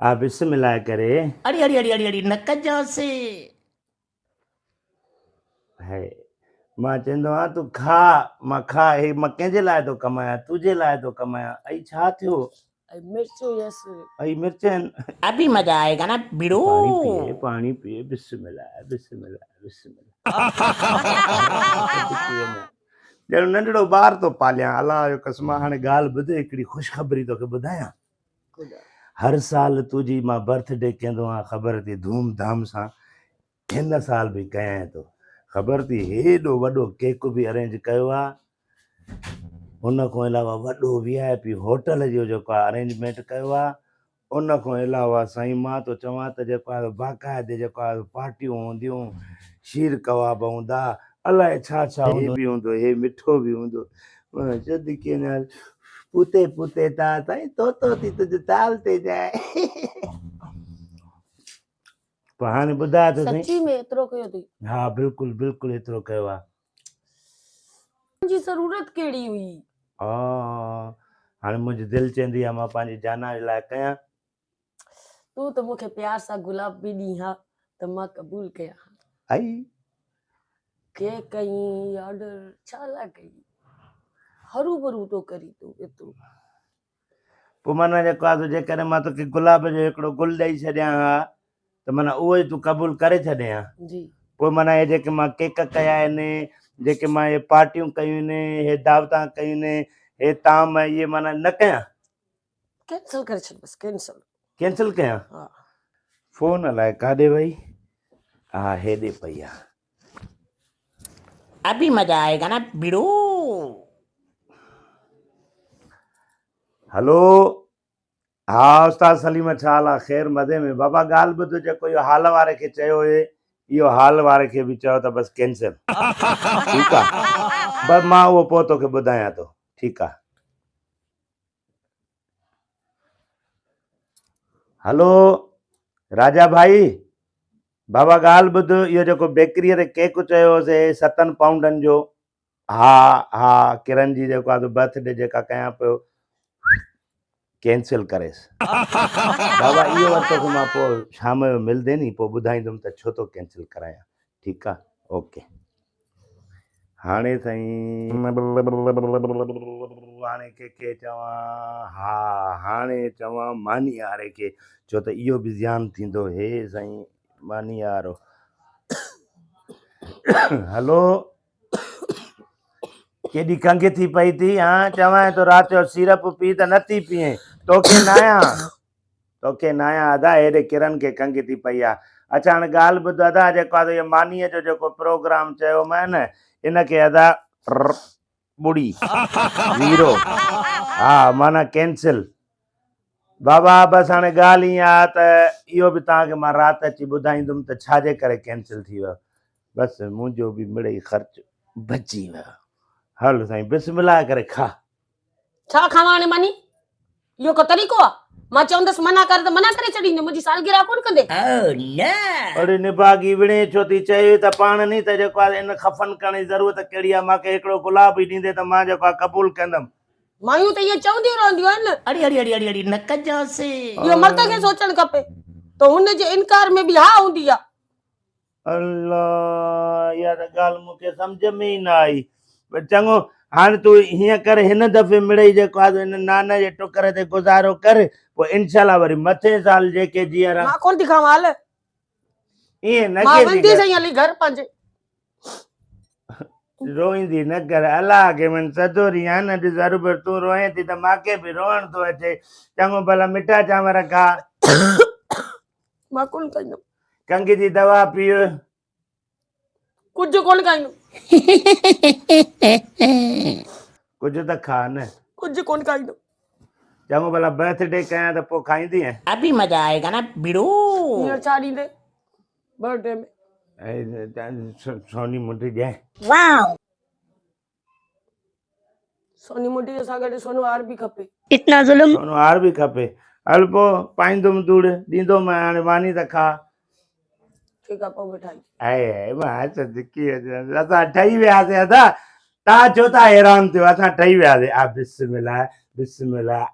आ बिस्मिल्लाह करे अड़ी अड़ी अड़ी अड़ी अड़ी न कजोसे है मां चवंदो आहियां तूं खा मां खा हे मां कंहिंजे लाइ थो कमायां तुंहिंजे लाइ थो कमायां ऐं छा थियो मिर्चो यस ऐं मिर्च आहिनि अभी मजा आएगा ना बिड़ू पाणी पीए बिस्मिल्लाह बिस्मिल्लाह बिस्मिल्लाह ॼण नंढड़ो ॿार थो पालियां अलाह जो कसम हाणे ॻाल्हि ॿुधे हिकिड़ी ख़ुशख़बरी तोखे ॿुधायां हर साल तुंहिंजी मां बर्थडे कंदो आहियां ख़बर थी धूम धाम सां हिन साल बि कयां थो ख़बर थी हेॾो वॾो केक बि अरेंज कयो आहे उन खां अलावा वॾो VIP होटल जो जेको आहे अरेंजमेंट कयो आहे उन खां अलावा साईं मां तो चवां त जेको आहे बाक़ाइदे जेको आहे पार्टियूं हूंदियूं शीर कबाब हूंदा अलाए छा छा हे बि हूंदो हे मिठो बि हूंदो जल्दी के पुते पुते ता साईं तो थी तुंहिंजो ताल ते जाए पर हाणे ॿुधाए त सची साईं में एतिरो कयो अथई हा बिल्कुलु बिल्कुलु एतिरो कयो आहे तुंहिंजी ज़रूरत कहिड़ी हुई हा हाणे मुंहिंजी दिलि चवंदी आहे मां पंहिंजी जाना जे लाइ कयां तूं त मूंखे प्यार सां गुलाब बि ॾीं हा त मां क़बूल कयां आई के कई ऑर्डर छा लाइ कई हरू भरू तो करी तूं एतिरो पोइ माना जेको आहे जेकॾहिं मां तोखे गुलाब जो हिकिड़ो गुल ॾेई छॾियां हा त माना उहो ई तूं क़बूल करे छॾे हा जी पोइ माना हे जेके मां केक कया आहिनि जेके मां हे पार्टियूं कयूं आहिनि हे दावतां कयूं आहिनि हे ताम इहे माना न कयां कैंसिल करे छॾ बसि कैंसिल कयां हा फोन अलाए काॾे वई हा हेॾे पई आहे अभी मजा आएगा ना बिड़ू हलो हा उस्ताद सलीम छा हाल आहे ख़ैर मज़े में बाबा ॻाल्हि ॿुध जेको इहो हाल वारे खे चयो हुए इहो हाल वारे खे बि चयो त बसि कैंसिल ठीकु आहे बसि मां उहो पोइ तोखे ॿुधायां थो ठीकु आहे हलो राजा भाई बाबा ॻाल्हि ॿुध इहो जेको बेकरीअ ते केक चयोसीं 7 पाउंडनि जो हा हा किरण जी जेको आहे बर्थडे जेका कयां पियो कैंसिल करेसि बाबा इहो वरी तोखे मां पोइ शाम जो मिलंदे नी पोइ ॿुधाईंदुमि त छो थो कैंसिल करायां ठीकु आहे ओके हाणे साईं हाणे कंहिंखे चवां हा हाणे चवां मानी वारे खे छो त इहो बि ध्यानु थींदो हे साईं मानी वारो हलो केॾी खंघ थी पई थी हा चवां थो राति जो सीरप पी त नथी पीए तोखे न आहियां अदा हेॾे किरण खे खंघ थी पई आहे अच्छा हाणे ॻाल्हि ॿुध अदा जेको आहे इहो मानीअ जो जेको प्रोग्राम चयोमांइ न इनखे अदा ॿुड़ी ज़ीरो हा माना कैंसिल बाबा बसि हाणे ॻाल्हि ईअं आहे त इहो बि तव्हांखे मां राति अची ॿुधाईंदुमि त छाजे करे कैंसिल थी वियो बसि मुंहिंजो बि मिड़ई ख़र्चु बची वियो हल साईं बिस्मिल्लाह करे खा छा खावां हाणे मानी इहो को तरीक़ो आहे मां चवंदसि मना कर त मना करे छॾींदे मुंहिंजी सालगिरह कोन कंदे अरे निभागी विणे छो थी चए त पाण नी त जेको आहे इन खफ़न करण जी ज़रूरत कहिड़ी आहे मूंखे हिकिड़ो गुलाब ई ॾींदे त मां जेको आहे क़बूल कंदुमि मायूं त इहे चवंदियूं रहंदियूं आहिनि अड़ी अड़ी अड़ी अड़ी अड़ी न कजोसे इहो मर्द खे सोचणु खपे त हुनजे इनकार में बि हा हूंदी आहे अल्लाह इहा त ॻाल्हि मूंखे सम्झ में ई न आई चङो हाणे तूं हीअं कर हिन दफ़े मिड़ई जेको आहे हिन नान जे टुकर ते गुज़ारो कर पोइ इनशाला वरी मथे साल जेके जीअं मां कोन थी खावां हल ईअं न मां के वेंदी सही हली घर पंहिंजे रोईंदी न कर अलाह खे मन सदोरी आहे न ज़रूर तूं रोए थी त मूंखे बि रोअण थो अचे चङो भला मिठा चांवर खा मां कोन खाईंदमि खंघ जी दवा पीओ कुझु कोन खाईंदमि कुझु त खा न कुझु कोन खाईंदमि चङो भला बर्थडे कयां त पोइ खाईंदी अभी मजा आएगा ना बिड़ू हींअर छा ॾींदे बर्थडे में सोनी मुंडी ॾिए सोनी मुंडी सां गॾु सोनो हार बि खपे इतना ज़ुल्म सोनो हार बि खपे हल पोइ पाईंदुमि धूड़ ॾींदोमांइ हाणे मानी त खा ठीकु आहे पोइ मिठाई असां ठही वियासीं अदा तव्हां छो था हैरान थियो असां ठही वियासीं बिस्मिल्लाह बिस्मिल्लाह